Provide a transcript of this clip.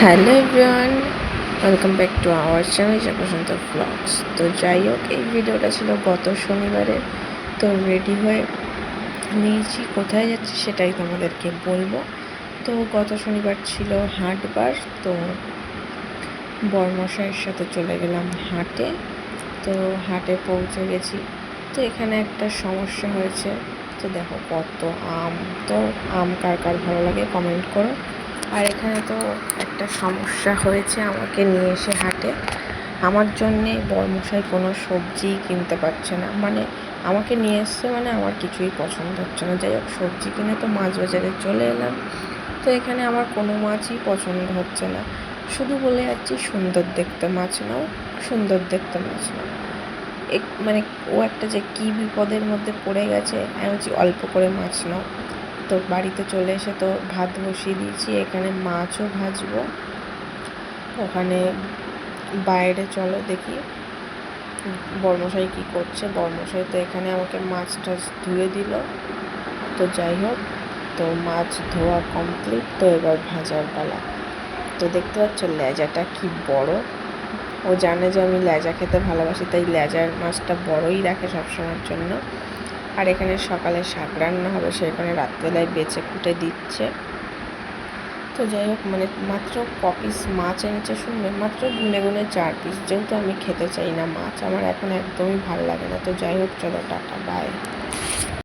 Hello everyone, welcome back to our channel Prashant blogs. তো যাই হোক, এই ভিডিওটা ছিল গত শনিবারে। তো রেডি হয়ে নিয়েছি, কোথায় যাচ্ছি সেটাই তোমাদেরকে বলবো। তো গত শনিবার ছিল হাটবার। তো বরমশাইয়ের সাথে চলে গেলাম হাটে। তো হাটে পৌঁছে গেছি। তো এখানে একটা সমস্যা হয়েছে। তো দেখো কত আম। তো আম কার কার ভালো লাগে কমেন্ট করো। আর এখানে তো একটা সমস্যা হয়েছে, আমাকে নিয়ে এসে হাটে আমার জন্যে বরমশাই কোনো সবজি কিনতে পারছে না। মানে আমাকে নিয়ে এসছে, মানে আমার কিছুই পছন্দ হচ্ছে না। যাই হোক, সবজি কিনে তো মাছ বাজারে চলে এলাম। তো এখানে আমার কোনো মাছই পছন্দ হচ্ছে না। শুধু বলে যাচ্ছি সুন্দর দেখতে মাছ নাও, সুন্দর দেখতে মাছ নাও। মানে ও একটা যে কী বিপদের মধ্যে পড়ে গেছে। আমি বলছি অল্প করে মাছ নাও। তো বাড়িতে চলে এসে তো ভাত বসিয়ে দিয়েছি, এখানে মাছও ভাজবো। ওখানে বাইরে চলো দেখি বরমশাই কী করছে। বরমশাই তো এখানে আমাকে মাছ টাছ ধুয়ে দিল। তো যাই হোক, তো মাছ ধোয়া কমপ্লিট। তো এবার ভাজার পালা। তো দেখতে পাচ্ছ লেজাটা কি বড়। ও জানে যে আমি লেজা খেতে ভালোবাসি, তাই লেজার মাছটা বড়ই রাখে সবসময়ের জন্য। আর এখানে সকালে শাক রান্না হবে, সেখানে রাত্রেবেলায় বেছে কুটে দিচ্ছে। তো যাই হোক, মানে মাত্র ক পিস মাছ এনেছে শুনবে, মাত্র গুনে গুনে 4 পিস। যেহেতু আমি খেতে চাই না মাছ, আমার এখন একদমই ভালো লাগে না। তো যাই হোক, চলো টাটা বাই।